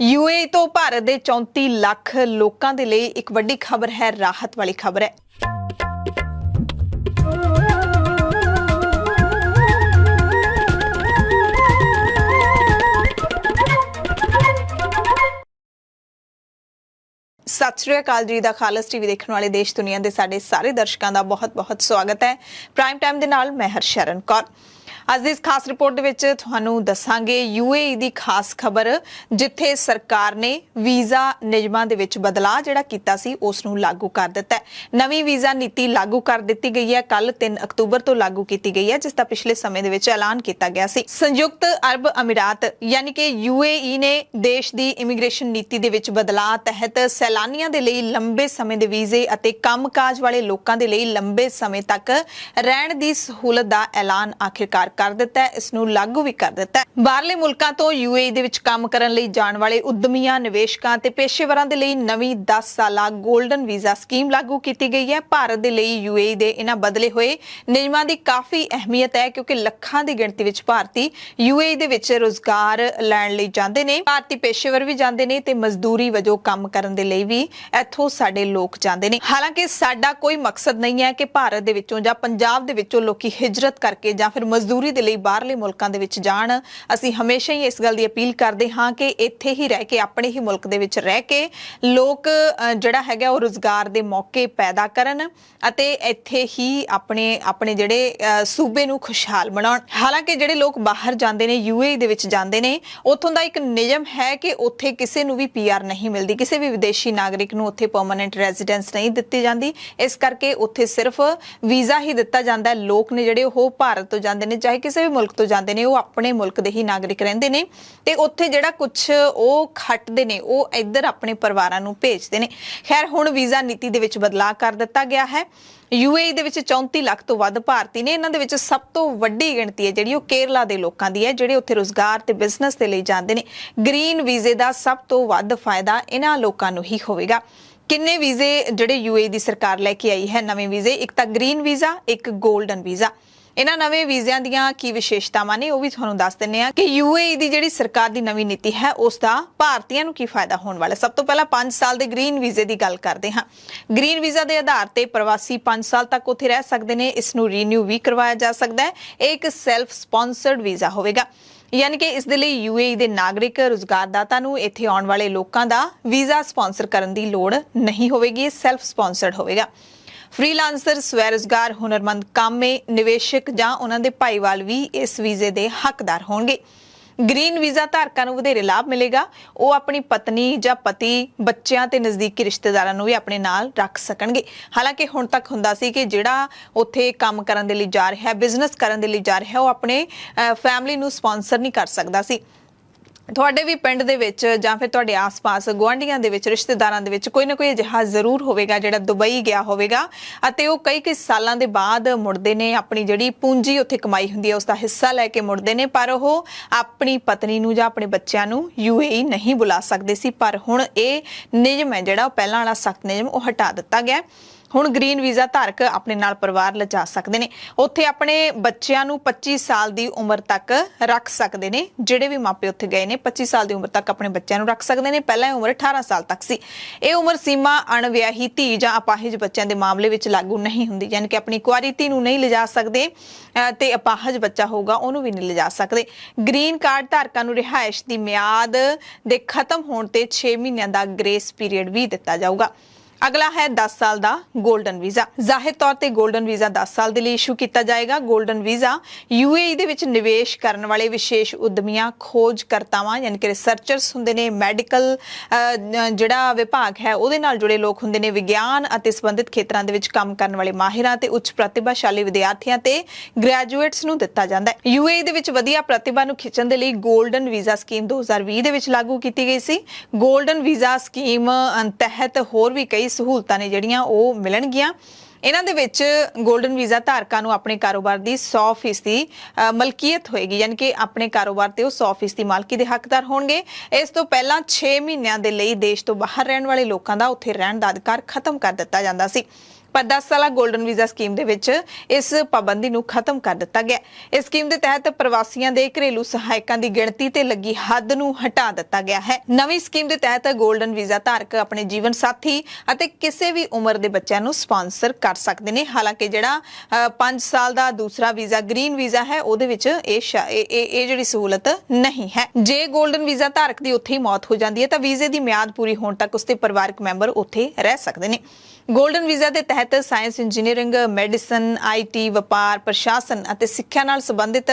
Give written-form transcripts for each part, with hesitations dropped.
UAE तो भारत के 34 ਲੱਖ लोगों के लिए एक वड्डी खबर है, राहत वाली खबर है। सत श्री अकाल जी दा खालस टीवी देखने वाले देश दुनिया के साडे सारे दर्शकों का बहुत बहुत स्वागत है। प्राइम टाइम दे नाल मैं हरशरण कौर। ਅੱਜ ਦੀ ਇਸ ਖਾਸ ਰਿਪੋर्ट ਦੇ ਵਿੱਚ ਤੁਹਾਨੂੰ ਦੱਸਾਂਗੇ यूएई ਦੀ ਖਾਸ ਖਬਰ, ਜਿੱਥੇ ਸਰਕਾਰ ਨੇ ਵੀਜ਼ਾ ਨਿਯਮਾਂ ਦੇ ਵਿੱਚ ਬਦਲਾਅ ਜਿਹੜਾ ਕੀਤਾ ਸੀ ਉਸ ਨੂੰ ਲਾਗੂ ਕਰ ਦਿੱਤਾ ਹੈ। ਨਵੀਂ ਵੀਜ਼ਾ ਨੀਤੀ ਲਾਗੂ ਕਰ ਦਿੱਤੀ ਗਈ ਹੈ। ਕੱਲ 3 ਅਕਤੂਬਰ ਤੋਂ ਲਾਗੂ ਕੀਤੀ ਗਈ ਹੈ, ਜਿਸ ਦਾ ਪਿਛਲੇ ਸਮੇਂ ਦੇ ਵਿੱਚ ਐਲਾਨ ਕੀਤਾ ਗਿਆ ਸੀ। ਸੰਯੁਕਤ ਅਰਬ ਅਮੀਰਾਤ ਯਾਨੀ ਕਿ यूएई ਨੇ ਦੇਸ਼ ਦੀ ਇਮੀਗ੍ਰੇਸ਼ਨ ਨੀਤੀ ਦੇ ਵਿੱਚ ਬਦਲਾਅ ਤਹਿਤ ਸੈਲਾਨੀਆਂ ਦੇ ਲਈ ਲੰਬੇ ਸਮੇਂ ਦੇ ਵੀਜ਼ੇ ਅਤੇ ਕੰਮਕਾਜ ਵਾਲੇ ਲੋਕਾਂ ਦੇ ਲਈ ਲੰਬੇ ਸਮੇਂ ਤੱਕ ਰਹਿਣ ਦੀ ਸਹੂਲਤ ਦਾ ਐਲਾਨ ਆਖਿਰਕਾਰ कर दिता है। इसनू लागू भी कर दिता है। बाहरले मुल्कां तो यूएई दे विच काम करन लई जाण वाले उद्यमियां, निवेशकां ते पेशेवरां दे लई नवीं 10 साला गोल्डन वीज़ा स्कीम लागू की गई है। भारत दे लई यूएई दे इन्हां बदले होए नियमां दी काफ़ी अहमियत है, क्योंकि लखां दी गिणती विच भारती यूएई दे विच रोज़गार लैण लई जांदे ने। भारती पेशेवर भी जांदे ने ते मजदूरी वजों काम करन दे लई भी इत्थों साडे लोक जांदे ने। हालांकि साडा कोई मकसद नहीं है कि भारत दे विचों जां पंजाब दे विचों लोकी हिजरत करके जां फिर मजदूरी ਦੇ ਲਈ ਬਾਹਰਲੇ ਮੁਲਕਾਂ ਦੇ ਵਿੱਚ ਜਾਣ। ਅਸੀਂ ਹਮੇਸ਼ਾ ਹੀ ਇਸ ਗੱਲ ਦੀ ਅਪੀਲ ਕਰਦੇ ਹਾਂ ਕਿ ਇੱਥੇ ਹੀ ਰਹਿ ਕੇ, ਆਪਣੇ ਹੀ ਮੁਲਕ ਦੇ ਵਿੱਚ ਰਹਿ ਕੇ ਲੋਕ ਜਿਹੜਾ ਹੈਗਾ ਉਹ ਰੁਜ਼ਗਾਰ ਦੇ ਮੌਕੇ ਪੈਦਾ ਕਰਨ ਅਤੇ ਇੱਥੇ ਹੀ ਆਪਣੇ ਜਿਹੜੇ ਸੂਬੇ ਨੂੰ ਖੁਸ਼ਹਾਲ ਬਣਾਉਣ। ਹਾਲਾਂਕਿ ਜਿਹੜੇ ਲੋਕ ਬਾਹਰ ਜਾਂਦੇ ਨੇ, यूएई ਦੇ ਵਿੱਚ ਜਾਂਦੇ ਨੇ, ਉੱਥੋਂ ਦਾ ਇੱਕ ਨਿਯਮ ਹੈ ਕਿ ਉੱਥੇ ਕਿਸੇ ਨੂੰ ਵੀ ਪੀਆਰ ਨਹੀਂ ਮਿਲਦੀ, ਕਿਸੇ ਵੀ ਵਿਦੇਸ਼ੀ ਨਾਗਰਿਕ ਨੂੰ ਉੱਥੇ ਪਰਮਨੈਂਟ ਰੈਜ਼ੀਡੈਂਸ ਨਹੀਂ ਦਿੱਤੀ ਜਾਂਦੀ। ਇਸ ਕਰਕੇ ਉੱਥੇ ਸਿਰਫ ਵੀਜ਼ਾ ਹੀ ਦਿੱਤਾ ਜਾਂਦਾ ਹੈ। ਲੋਕ ਨੇ ਜਿਹੜੇ ਉਹ ਭਾਰਤ ਤੋਂ ਜਾਂਦੇ ਨੇ, ਚਾਹੇ ਕਿਸੇ ਵੀ ਮੁਲਕ ਤੋਂ ਜਾਂਦੇ ਨੇ, ਉਹ ਆਪਣੇ ਮੁਲਕ ਦੇ ਹੀ ਨਾਗਰਿਕ ਰਹਿੰਦੇ ਨੇ ਤੇ ਉੱਥੇ ਜਿਹੜਾ ਕੁਝ ਉਹ ਖੱਟਦੇ ਨੇ ਉਹ ਇੱਧਰ ਆਪਣੇ ਪਰਿਵਾਰਾਂ ਨੂੰ ਭੇਜਦੇ ਨੇ। ਖੈਰ, ਹੁਣ ਵੀਜ਼ਾ ਨੀਤੀ ਦੇ ਵਿੱਚ ਬਦਲਾਅ ਕਰ ਦਿੱਤਾ ਗਿਆ ਹੈ। यूएई ਦੇ ਵਿੱਚ 34 ਲੱਖ ਤੋਂ ਵੱਧ ਭਾਰਤੀ ਨੇ। ਇਹਨਾਂ ਦੇ ਵਿੱਚ ਸਭ ਤੋਂ ਵੱਡੀ ਗਿਣਤੀ ਹੈ ਜਿਹੜੀ ਉਹ ਕੇਰਲਾ ਦੇ ਲੋਕਾਂ ਦੀ ਹੈ, ਜਿਹੜੇ ਉੱਥੇ ਰੁਜ਼ਗਾਰ ਤੇ ਬਿਜ਼ਨਸ ਦੇ ਲਈ ਜਾਂਦੇ ਨੇ। ਗ੍ਰੀਨ ਵੀਜ਼ੇ ਦਾ ਸਭ ਤੋਂ ਵੱਧ ਫਾਇਦਾ ਇਹਨਾਂ ਲੋਕਾਂ ਨੂੰ ਹੀ ਹੋਵੇਗਾ। ਕਿੰਨੇ ਵੀਜ਼ੇ ਜਿਹੜੇ यूएई ਦੀ ਸਰਕਾਰ ਲੈ ਕੇ ਆਈ ਹੈ, ਨਵੇਂ ਵੀਜ਼ੇ, ਇੱਕ ਤਾਂ ਗ੍ਰੀਨ ਵੀਜ਼ਾ, ਇੱਕ ਗੋਲਡਨ ਵੀਜ਼ਾ। ਇਹਨਾਂ ਨਵੇਂ ਵੀਜ਼ਿਆਂ ਦੀਆਂ ਕੀ ਵਿਸ਼ੇਸ਼ਤਾਵਾਂ ਨੇ ਉਹ ਵੀ ਤੁਹਾਨੂੰ ਦੱਸ ਦਿੰਨੇ ਆ ਕਿ यूएई ਦੀ ਜਿਹੜੀ ਸਰਕਾਰ ਦੀ ਨਵੀਂ ਨੀਤੀ ਹੈ ਉਸ ਦਾ ਭਾਰਤੀਆਂ ਨੂੰ ਕੀ ਫਾਇਦਾ ਹੋਣ ਵਾਲਾ। ਸਭ ਤੋਂ ਪਹਿਲਾਂ 5 ਸਾਲ ਦੇ ਗ੍ਰੀਨ ਵੀਜ਼ੇ ਦੀ ਗੱਲ ਕਰਦੇ ਹਾਂ। ਗ੍ਰੀਨ ਵੀਜ਼ਾ ਦੇ ਆਧਾਰ ਤੇ ਪ੍ਰਵਾਸੀ 5 ਸਾਲ ਤੱਕ ਉੱਥੇ ਰਹਿ ਸਕਦੇ ਨੇ। ਇਸ ਨੂੰ ਰੀਨਿਊ ਵੀ ਕਰਵਾਇਆ ਜਾ ਸਕਦਾ ਹੈ। ਇਹ ਇੱਕ ਸੈਲਫ ਸਪਾਂਸਰਡ ਵੀਜ਼ਾ ਹੋਵੇਗਾ, ਯਾਨੀ ਕਿ ਇਸ ਦੇ ਲਈ यूएई ਦੇ ਨਾਗਰਿਕ ਰੁਜ਼ਗਾਰਦਾਤਾ ਨੂੰ ਇੱਥੇ ਆਉਣ ਵਾਲੇ ਲੋਕਾਂ ਦਾ ਵੀਜ਼ਾ ਸਪਾਂਸਰ ਕਰਨ ਦੀ ਲੋੜ ਨਹੀਂ ਹੋਵੇਗੀ। ਇਹ ਸੈਲਫ ਸਪਾਂਸਰਡ ਹੋਵੇਗਾ। ਫ੍ਰੀਲਾਂਸਰ, ਸਵੈ-ਰੁਜ਼ਗਾਰ, ਹੁਨਰਮੰਦ ਕਾਮੇ, ਨਿਵੇਸ਼ਕ ਜਾਂ ਉਹਨਾਂ ਦੇ ਭਾਈਵਾਲ ਵੀ ਇਸ ਵੀਜ਼ੇ ਦੇ ਹੱਕਦਾਰ ਹੋਣਗੇ। ਗ੍ਰੀਨ ਵੀਜ਼ਾ ਧਾਰਕਾਂ ਨੂੰ ਵਧੇਰੇ ਲਾਭ ਮਿਲੇਗਾ। ਉਹ ਆਪਣੀ ਪਤਨੀ ਜਾਂ ਪਤੀ, ਬੱਚਿਆਂ ਤੇ ਨਜ਼ਦੀਕੀ ਰਿਸ਼ਤੇਦਾਰਾਂ ਨੂੰ ਵੀ ਆਪਣੇ ਨਾਲ ਰੱਖ ਸਕਣਗੇ। ਹਾਲਾਂਕਿ ਹੁਣ ਤੱਕ ਹੁੰਦਾ ਸੀ ਕਿ ਜਿਹੜਾ ਉੱਥੇ ਕੰਮ ਕਰਨ ਦੇ ਲਈ ਜਾ ਰਿਹਾ, ਬਿਜ਼ਨਸ ਕਰਨ ਦੇ ਲਈ ਜਾ ਰਿਹਾ, ਉਹ ਆਪਣੇ ਫੈਮਿਲੀ ਨੂੰ ਸਪਾਂਸਰ ਨਹੀਂ ਕਰ ਸਕਦਾ ਸੀ। ਤੁਹਾਡੇ ਵੀ ਪਿੰਡ ਦੇ ਵਿੱਚ ਜਾਂ ਫਿਰ ਤੁਹਾਡੇ ਆਸ-ਪਾਸ ਗੁਆਂਢੀਆਂ ਦੇ ਵਿੱਚ, ਰਿਸ਼ਤੇਦਾਰਾਂ ਦੇ ਵਿੱਚ ਕੋਈ ਨਾ ਕੋਈ ਅਜਿਹਾ ਜ਼ਰੂਰ ਹੋਵੇਗਾ ਜਿਹੜਾ ਦੁਬਈ ਗਿਆ ਹੋਵੇਗਾ ਅਤੇ ਉਹ ਕਈ ਸਾਲਾਂ ਦੇ ਬਾਅਦ ਮੁੜਦੇ ਨੇ। ਆਪਣੀ ਜਿਹੜੀ ਪੂੰਜੀ ਉੱਥੇ ਕਮਾਈ ਹੁੰਦੀ ਹੈ ਉਸ ਦਾ ਹਿੱਸਾ ਲੈ ਕੇ ਮੁੜਦੇ ਨੇ, ਪਰ ਉਹ ਆਪਣੀ ਪਤਨੀ ਨੂੰ ਜਾਂ ਆਪਣੇ ਬੱਚਿਆਂ ਨੂੰ यूएई ਨਹੀਂ ਬੁਲਾ ਸਕਦੇ ਸੀ। ਪਰ ਹੁਣ ਇਹ ਨਿਯਮ ਹੈ ਜਿਹੜਾ ਪਹਿਲਾਂ ਵਾਲਾ ਸਖਤ ਨਿਯਮ ਉਹ ਹਟਾ ਦਿੱਤਾ ਗਿਆ। ਹੁਣ ਗ੍ਰੀਨ ਵੀਜ਼ਾ ਧਾਰਕ ਆਪਣੇ ਨਾਲ ਪਰਿਵਾਰ ਲਿਜਾ ਸਕਦੇ ਨੇ। ਉੱਥੇ ਆਪਣੇ ਬੱਚਿਆਂ ਨੂੰ 25 ਸਾਲ ਦੀ ਉਮਰ ਤੱਕ ਰੱਖ ਸਕਦੇ ਨੇ। ਜਿਹੜੇ ਵੀ ਮਾਪੇ ਉੱਥੇ ਗਏ ਨੇ 25 ਸਾਲ ਦੀ ਉਮਰ ਤੱਕ ਆਪਣੇ ਬੱਚਿਆਂ ਨੂੰ ਰੱਖ ਸਕਦੇ ਨੇ। ਪਹਿਲਾਂ ਇਹ ਉਮਰ 18 ਸਾਲ ਤੱਕ ਸੀ। ਇਹ ਉਮਰ ਸੀਮਾ ਅਣਵਿਆਹੀ ਧੀ ਜਾਂ ਅਪਾਹਿਜ ਬੱਚਿਆਂ ਦੇ ਮਾਮਲੇ ਵਿੱਚ ਲਾਗੂ ਨਹੀਂ ਹੁੰਦੀ, ਯਾਨੀ ਕਿ ਆਪਣੀ ਕੁਆਰੀ ਧੀ ਨੂੰ ਨਹੀਂ ਲਿਜਾ ਸਕਦੇ ਤੇ ਅਪਾਹਜ ਬੱਚਾ ਹੋਊਗਾ ਉਹਨੂੰ ਵੀ ਨਹੀਂ ਲਿਜਾ ਸਕਦੇ। ਗ੍ਰੀਨ ਕਾਰਡ ਧਾਰਕਾਂ ਨੂੰ ਰਿਹਾਇਸ਼ ਦੀ ਮਿਆਦ ਦੇ ਖਤਮ ਹੋਣ ਤੇ 6 ਮਹੀਨਿਆਂ ਦਾ ਗ੍ਰੇਸ ਪੀਰੀਅਡ ਵੀ ਦਿੱਤਾ ਜਾਊਗਾ। अगला है 10 साल का गोल्डन वीज़ा। जाहिर तौर पर गोल्डन वीज़ा 10 साल के लिए इशू किया जाएगा। गोल्डन वीज़ा यूएई दे विच निवेश करने वाले विशेष उद्यमियां, खोजकर्तावां यानी कि रिसर्चर्स हुंदे ने, मैडिकल जिहड़ा विभाग है उहदे नाल जुड़े लोग हुंदे ने, विज्ञान अते संबंधित खेतरां दे विच काम करन वाले माहिरां ते उच्च प्रतिभाशाली विद्यार्थियों ते ग्रैजुएट्स नूं दित्ता जांदा है। यूएई दे विच वधिया प्रतिभा नूं खिੱਚਣ ਦੇ ਲਈ गोल्डन वीज़ा स्कीम 2020 ਦੇ ਵਿੱਚ ਲਾਗੂ ਕੀਤੀ ਗਈ ਸੀ। गोल्डन वीज़ा स्कीम तहत होर भी कई सहूलतां ने ਜਿਹੜੀਆਂ ਉਹ ਮਿਲਣਗੀਆਂ। ਇਹਨਾਂ ਦੇ ਵਿੱਚ ਗੋਲਡਨ ਵੀਜ਼ਾ ਧਾਰਕਾਂ ਨੂੰ ਆਪਣੇ ਕਾਰੋਬਾਰ ਦੀ 100% ਮਲਕੀਅਤ ਹੋਏਗੀ, ਯਾਨੀ ਕਿ ਆਪਣੇ ਕਾਰੋਬਾਰ ਤੇ ਉਹ 100% ਮਾਲਕੀ ਦੇ ਹੱਕਦਾਰ ਹੋਣਗੇ। ਇਸ ਤੋਂ ਪਹਿਲਾਂ 6 ਮਹੀਨਿਆਂ ਦੇ ਲਈ ਦੇਸ਼ ਤੋਂ ਬਾਹਰ ਰਹਿਣ ਵਾਲੇ ਲੋਕਾਂ ਦਾ ਉੱਥੇ ਰਹਿਣ ਦਾ ਅਧਿਕਾਰ ਖਤਮ ਕਰ ਦਿੱਤਾ ਜਾਂਦਾ ਸੀ। ਪਰ 10 ਸਾਲਾ ਗੋਲਡਨ ਵੀਜ਼ਾ ਸਕੀਮ ਦੇ ਵਿੱਚ ਇਸ ਪਾਬੰਦੀ ਨੂੰ ਖਤਮ ਕਰ ਦਿੱਤਾ ਗਿਆ। ਇਸ ਸਕੀਮ ਦੇ ਤਹਿਤ ਪ੍ਰਵਾਸੀਆਂ ਦੇ ਘਰੇਲੂ ਸਹਾਇਕਾਂ ਦੀ ਗਿਣਤੀ ਤੇ ਲੱਗੀ ਹੱਦ ਨੂੰ ਹਟਾ ਦਿੱਤਾ ਗਿਆ ਹੈ। ਨਵੀਂ ਸਕੀਮ ਦੇ ਤਹਿਤ ਗੋਲਡਨ ਵੀਜ਼ਾ ਧਾਰਕ ਆਪਣੇ ਜੀਵਨ ਸਾਥੀ ਅਤੇ ਕਿਸੇ ਵੀ ਉਮਰ ਦੇ ਬੱਚਿਆਂ ਨੂੰ ਸਪਾਂਸਰ ਕਰ ਸਕਦੇ ਨੇ। ਹਾਲਾਂਕਿ ਜਿਹੜਾ 5 ਸਾਲ ਦਾ ਦੂਸਰਾ ਵੀਜ਼ਾ ਗ੍ਰੀਨ ਵੀਜ਼ਾ ਹੈ ਉਹਦੇ ਵਿੱਚ ਇਹ ਜਿਹੜੀ ਸਹੂਲਤ ਨਹੀਂ ਹੈ। ਜੇ ਗੋਲਡਨ ਵੀਜ਼ਾ ਧਾਰਕ ਦੀ ਉੱਥੇ ਹੀ ਮੌਤ ਹੋ ਜਾਂਦੀ ਹੈ ਤਾਂ ਵੀਜ਼ੇ ਦੀ ਮਿਆਦ ਪੂਰੀ ਹੋਣ ਤੱਕ ਉਸਦੇ ਪਰਿਵਾਰਕ ਮੈਂਬਰ ਉੱਥੇ ਰਹਿ ਸਕਦੇ ਨੇ। ਗੋਲਡਨ ਵੀਜ਼ਾ ਦੇ ਤਹਿਤ ਸਾਇੰਸ, ਇੰਜੀਨੀਅਰਿੰਗ, ਮੈਡੀਸਨ, IT, ਵਪਾਰ, ਪ੍ਰਸ਼ਾਸਨ ਅਤੇ ਸਿੱਖਿਆ ਨਾਲ ਸੰਬੰਧਿਤ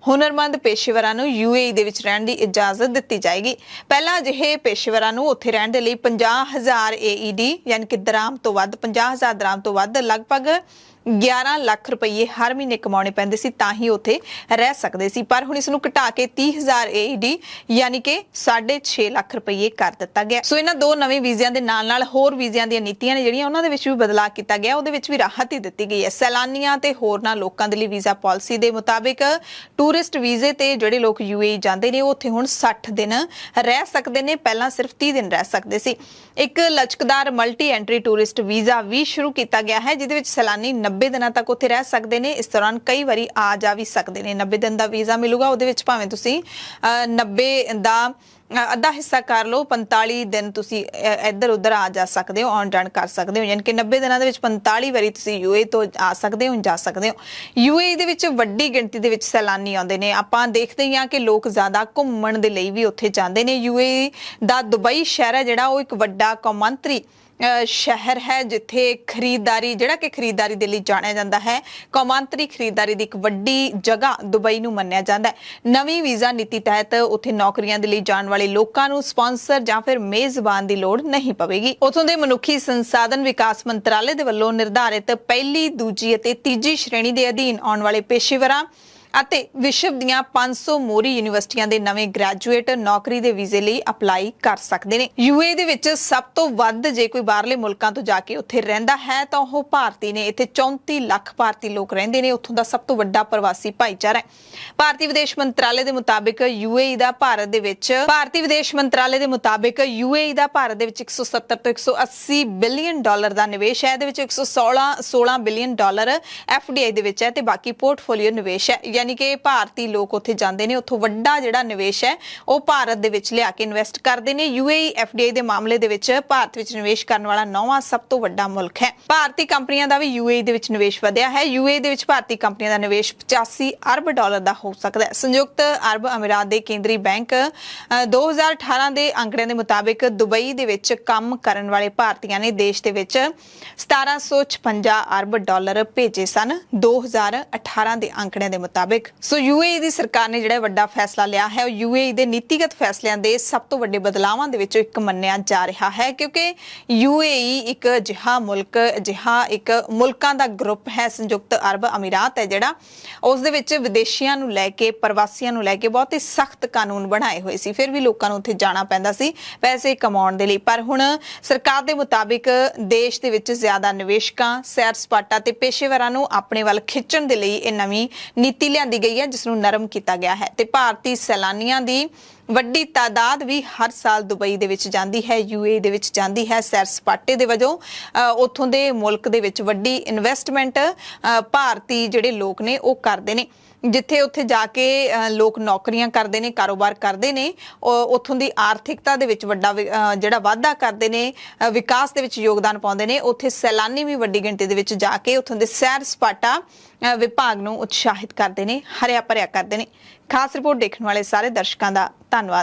ਹੁਨਰਮੰਦ ਪੇਸ਼ੇਵਰਾਂ ਨੂੰ UAE ਦੇ ਵਿੱਚ ਰਹਿਣ ਦੀ ਇਜਾਜ਼ਤ ਦਿੱਤੀ ਜਾਏਗੀ। ਪਹਿਲਾਂ ਅਜਿਹੇ ਪੇਸ਼ੇਵਰਾਂ ਨੂੰ ਉੱਥੇ ਰਹਿਣ ਦੇ ਲਈ 50,000 AED ਯਾਨੀ ਕਿ ਦਰਾਮ ਤੋਂ ਵੱਧ 50,000 ਦਰਾਮ ਤੋਂ ਵੱਧ ਲਗਭਗ 11 ਲੱਖ ਰੁਪਏ ਹਰ ਮਹੀਨੇ ਕਮਾਉਣੇ ਪੈਂਦੇ ਸੀ ਤਾਂ ਹੀ ਉੱਥੇ ਰਹਿ ਸਕਦੇ ਸੀ। ਪਰ ਹੁਣ ਇਸ ਨੂੰ ਘਟਾ ਕੇ 30,000 AED ਯਾਨੀ ਕਿ 6.5 ਲੱਖ ਰੁਪਏ ਕਰ ਦਿੱਤਾ ਗਿਆ। ਸੋ ਇਹਨਾਂ ਦੋ ਨਵੇਂ ਵੀਜ਼ਿਆਂ ਦੇ ਨਾਲ-ਨਾਲ ਹੋਰ ਵੀਜ਼ਿਆਂ ਦੀਆਂ ਨੀਤੀਆਂ ਨੇ ਜਿਹੜੀਆਂ ਉਹਨਾਂ ਦੇ ਵਿੱਚ ਵੀ ਬਦਲਾਅ ਕੀਤਾ ਗਿਆ, ਉਹਦੇ ਵਿੱਚ ਵੀ ਰਾਹਤ ਹੀ ਦਿੱਤੀ ਗਈ ਹੈ। ਸੈਲਾਨੀਆਂ ਤੇ ਹੋਰਨਾਂ ਲੋਕਾਂ ਦੇ ਲਈ ਵੀਜ਼ਾ ਪਾਲਿਸੀ ਦੇ ਮੁਤਾਬਿਕ ਟੂਰਿਸਟ ਵੀਜ਼ੇ ਤੇ ਜਿਹੜੇ ਲੋਕ UAE ਜਾਂਦੇ ਨੇ ਉਹ ਉੱਥੇ ਹੁਣ 60 ਦਿਨ ਰਹਿ ਸਕਦੇ ਨੇ, ਪਹਿਲਾਂ ਸਿਰਫ 30 ਦਿਨ ਰਹਿ ਸਕਦੇ ਸੀ। ਇੱਕ ਲਚਕਦਾਰ ਮਲਟੀ ਐਂਟਰੀ ਟੂਰਿਸਟ ਵੀਜ਼ਾ ਵੀ ਸ਼ੁਰੂ ਕੀਤਾ ਗਿਆ ਹੈ ਜਿਹਦੇ ਵਿੱਚ ਸੈਲਾਨੀ 90 ਦਿਨਾਂ ਤੱਕ ਉੱਥੇ ਰਹਿ ਸਕਦੇ ਨੇ। ਇਸ ਦੌਰਾਨ ਕਈ ਵਾਰੀ ਆ ਜਾ ਵੀ ਸਕਦੇ ਨੇ। 90 ਦਿਨ ਦਾ ਵੀਜ਼ਾ ਮਿਲੂਗਾ, ਉਹਦੇ ਵਿੱਚ ਭਾਵੇਂ ਤੁਸੀਂ 90 ਦਾ ਅੱਧਾ ਹਿੱਸਾ ਕਰ ਲਓ, 45 ਦਿਨ ਤੁਸੀਂ ਇੱਧਰ ਉੱਧਰ ਆ ਜਾ ਸਕਦੇ ਹੋ, ਆਉਣ ਜਾਣ ਕਰ ਸਕਦੇ ਹੋ। ਯਾਨੀ ਕਿ 90 ਦਿਨਾਂ ਦੇ ਵਿੱਚ 45 ਵਾਰੀ ਤੁਸੀਂ UAE ਤੋਂ ਆ ਸਕਦੇ ਹੋ, ਜਾ ਸਕਦੇ ਹੋ। UAE ਦੇ ਵਿੱਚ ਵੱਡੀ ਗਿਣਤੀ ਦੇ ਵਿੱਚ ਸੈਲਾਨੀ ਆਉਂਦੇ ਨੇ। ਆਪਾਂ ਦੇਖਦੇ ਹੀ ਹਾਂ ਕਿ ਲੋਕ ਜ਼ਿਆਦਾ ਘੁੰਮਣ ਦੇ ਲਈ ਵੀ ਉੱਥੇ ਜਾਂਦੇ ਨੇ। UAE ਦਾ ਦੁਬਈ ਸ਼ਹਿਰ ਹੈ ਜਿਹੜਾ ਉਹ ਇੱਕ ਵੱਡਾ ਕੌਮਾਂਤਰੀ ਸ਼ਹਿਰ ਹੈ ਜਿੱਥੇ ਖਰੀਦਦਾਰੀ ਦੇ ਲਈ ਜਾਣਿਆ ਜਾਂਦਾ ਹੈ। ਕੌਮਾਂਤਰੀ ਖਰੀਦਦਾਰੀ ਦੀ ਇੱਕ ਵੱਡੀ ਜਗ੍ਹਾ ਦੁਬਈ ਨੂੰ ਮੰਨਿਆ ਜਾਂਦਾ ਹੈ। ਨਵੀਂ ਵੀਜ਼ਾ ਨੀਤੀ ਤਹਿਤ ਉੱਥੇ ਨੌਕਰੀਆਂ ਦੇ ਲਈ ਜਾਣ ਵਾਲੇ ਲੋਕਾਂ ਨੂੰ ਸਪਾਂਸਰ ਜਾਂ ਫਿਰ ਮੇਜ਼ਬਾਨ ਦੀ ਲੋੜ ਨਹੀਂ ਪਵੇਗੀ। ਉੱਥੋਂ ਦੇ ਮਨੁੱਖੀ ਸੰਸਾਧਨ ਵਿਕਾਸ ਮੰਤਰਾਲੇ ਦੇ ਵੱਲੋਂ ਨਿਰਧਾਰਿਤ ਪਹਿਲੀ, ਦੂਜੀ ਅਤੇ ਤੀਜੀ ਸ਼੍ਰੇਣੀ ਦੇ ਅਧੀਨ ਆਉਣ ਵਾਲੇ ਪੇਸ਼ੇਵਰਾਂ ਅਤੇ ਵਿਸ਼ਵ ਦੀਆਂ 500 ਮੋਹਰੀ ਯੂਨੀਵਰਸਿਟੀਆਂ ਦੇ ਨਵੇਂ ਗ੍ਰੈਜੂਏਟ ਨੌਕਰੀ ਦੇ ਵੀਜ਼ੇ ਲਈ ਅਪਲਾਈ ਕਰ ਸਕਦੇ ਨੇ। UAE ਦੇ ਵਿੱਚ ਸਭ ਤੋਂ ਵੱਧ ਜੇ ਕੋਈ ਬਾਹਰਲੇ ਮੁਲਕਾਂ ਤੋਂ ਜਾ ਕੇ ਉੱਥੇ ਰਹਿੰਦਾ ਹੈ ਤਾਂ ਉਹ ਭਾਰਤੀ ਨੇ। ਇੱਥੇ 34 ਲੱਖ ਭਾਰਤੀ ਲੋਕ ਰਹਿੰਦੇ ਨੇ। ਉੱਥੋਂ ਦਾ ਸਭ ਤੋਂ ਵੱਡਾ ਪ੍ਰਵਾਸੀ ਭਾਈਚਾਰਾ ਹੈ। ਭਾਰਤੀ ਵਿਦੇਸ਼ ਮੰਤਰਾਲੇ ਦੇ ਮੁਤਾਬਿਕ UAE ਦਾ ਭਾਰਤ ਦੇ ਵਿੱਚ 170 ਤੋਂ 180 ਬਿਲੀਅਨ ਡਾਲਰ ਦਾ ਨਿਵੇਸ਼ ਹੈ। ਇਹਦੇ ਵਿੱਚ 116 ਬਿਲੀਅਨ ਡਾਲਰ FDI ਦੇ ਵਿੱਚ ਹੈ ਤੇ ਬਾਕੀ ਪੋਰਟਫੋਲੀਓ ਨਿਵੇਸ਼ ਹੈ। ਯਾਨੀ ਕਿ ਭਾਰਤੀ ਲੋਕ ਉੱਥੇ ਜਾਂਦੇ ਨੇ, ਉੱਥੋਂ ਵੱਡਾ ਜਿਹੜਾ ਨਿਵੇਸ਼ ਹੈ ਉਹ ਭਾਰਤ ਦੇ ਵਿੱਚ ਲਿਆ ਕੇ ਇਨਵੈਸਟ ਕਰਦੇ ਨੇ। UAE FDI ਦੇ ਮਾਮਲੇ ਦੇ ਵਿੱਚ ਭਾਰਤ ਵਿੱਚ ਨਿਵੇਸ਼ ਕਰਨ ਵਾਲਾ 9ਵਾਂ ਸਭ ਤੋਂ ਵੱਡਾ ਮੁਲਕ ਹੈ। ਭਾਰਤੀ ਕੰਪਨੀਆਂ ਦਾ ਵੀ UAE ਦੇ ਵਿੱਚ ਨਿਵੇਸ਼ ਵਧਿਆ ਹੈ। UAE ਦੇ ਵਿੱਚ ਭਾਰਤੀ ਕੰਪਨੀਆਂ ਦਾ ਨਿਵੇਸ਼ 85 ਅਰਬ ਡਾਲਰ ਦਾ ਹੋ ਸਕਦਾ ਹੈ। ਸੰਯੁਕਤ ਅਰਬ ਅਮੀਰਾਤ ਦੇ ਕੇਂਦਰੀ ਬੈਂਕ 2018 ਦੇ ਅੰਕੜਿਆਂ ਦੇ ਮੁਤਾਬਿਕ ਦੁਬਈ ਦੇ ਵਿੱਚ ਕੰਮ ਕਰਨ ਵਾਲੇ ਭਾਰਤੀਆਂ ਨੇ ਦੇਸ਼ ਦੇ ਵਿੱਚ 1756 ਅਰਬ ਡਾਲਰ ਭੇਜੇ ਸਨ 2018 ਦੇ ਅੰਕੜਿਆਂ ਦੇ ਮੁਤਾਬਿਕ। ਸੋ UAE ਦੀ ਸਰਕਾਰ ਨੇ ਜਿਹੜਾ ਵੱਡਾ ਫੈਸਲਾ ਲਿਆ ਹੈ ਉਹ UAE ਦੇ ਨੀਤੀਗਤ ਫੈਸਲਿਆਂ ਦੇ ਸਭ ਤੋਂ ਵੱਡੇ ਬਦਲਾਵਾਂ ਦੇ ਵਿੱਚੋਂ ਇੱਕ ਮੰਨਿਆ ਜਾ ਰਿਹਾ ਹੈ ਕਿਉਂਕਿ UAE ਇੱਕ ਅਜਿਹਾ ਮੁਲਕਾਂ ਦਾ ਗਰੁੱਪ ਹੈ। ਸੰਯੁਕਤ ਅਰਬ ਅਮੀਰਾਤ ਹੈ ਜਿਹੜਾ ਉਸ ਦੇ ਵਿੱਚ ਵਿਦੇਸ਼ੀਆਂ ਨੂੰ ਲੈ ਕੇ, ਪ੍ਰਵਾਸੀਆਂ ਨੂੰ ਲੈ ਕੇ ਬਹੁਤ ਹੀ ਸਖਤ ਕਾਨੂੰਨ ਬਣਾਏ ਹੋਏ ਸੀ। ਫਿਰ ਵੀ ਲੋਕਾਂ ਨੂੰ ਉੱਥੇ ਜਾਣਾ ਪੈਂਦਾ ਸੀ ਪੈਸੇ ਕਮਾਉਣ ਦੇ ਲਈ। ਪਰ ਹੁਣ ਸਰਕਾਰ ਦੇ ਮੁਤਾਬਿਕ ਦੇਸ਼ ਦੇ ਵਿੱਚ ਜ਼ਿਆਦਾ ਨਿਵੇਸ਼ਕਾਂ, ਸੈਰ ਸਪਾਟਾ ਤੇ ਪੇਸ਼ੇਵਰਾਂ ਨੂੰ ਆਪਣੇ ਵੱਲ ਖਿੱਚਣ ਦੇ ਲਈ ਇਹ ਨਵੀਂ ਨੀਤੀ ਲਿਆਂਦੀ ਗਈ ਹੈ ਜਿਸ ਨੂੰ ਨਰਮ ਕੀਤਾ ਗਿਆ ਹੈ ਤੇ ਭਾਰਤੀ ਸੈਲਾਨੀਆਂ ਦੀ ਵੱਡੀ ਤਾਦਾਦ ਵੀ ਹਰ ਸਾਲ ਦੁਬਈ ਦੇ ਵਿੱਚ ਜਾਂਦੀ ਹੈ, UAE ਦੇ ਵਿੱਚ ਜਾਂਦੀ ਹੈ ਸੈਰ ਸਪਾਟੇ ਦੇ ਵਜੋਂ। ਉੱਥੋਂ ਦੇ ਮੁਲਕ ਦੇ ਵਿੱਚ ਵੱਡੀ ਇਨਵੈਸਟਮੈਂਟ ਭਾਰਤੀ ਜਿਹੜੇ ਲੋਕ ਨੇ ਉਹ ਕਰਦੇ ਨੇ। ਜਿੱਥੇ ਉੱਥੇ ਜਾ ਕੇ ਲੋਕ ਨੌਕਰੀਆਂ ਕਰਦੇ ਨੇ, ਕਾਰੋਬਾਰ ਕਰਦੇ ਨੇ, ਉੱਥੋਂ ਦੀ ਆਰਥਿਕਤਾ ਦੇ ਵਿੱਚ ਵੱਡਾ ਜਿਹੜਾ ਵਾਧਾ ਕਰਦੇ ਨੇ, ਵਿਕਾਸ ਦੇ ਵਿੱਚ ਯੋਗਦਾਨ ਪਾਉਂਦੇ ਨੇ। ਉੱਥੇ ਸੈਲਾਨੀ ਵੀ ਵੱਡੀ ਗਿਣਤੀ ਦੇ ਵਿੱਚ ਜਾ ਕੇ ਉੱਥੋਂ ਦੇ ਸੈਰ ਸਪਾਟਾ ਵਿਭਾਗ ਨੂੰ ਉਤਸ਼ਾਹਿਤ ਕਰਦੇ ਨੇ, ਹਰਿਆ ਭਰਿਆ ਕਰਦੇ ਨੇ। ਖਾਸ ਰਿਪੋਰਟ ਦੇਖਣ ਵਾਲੇ ਸਾਰੇ ਦਰਸ਼ਕਾਂ ਦਾ ਧੰਨਵਾਦ।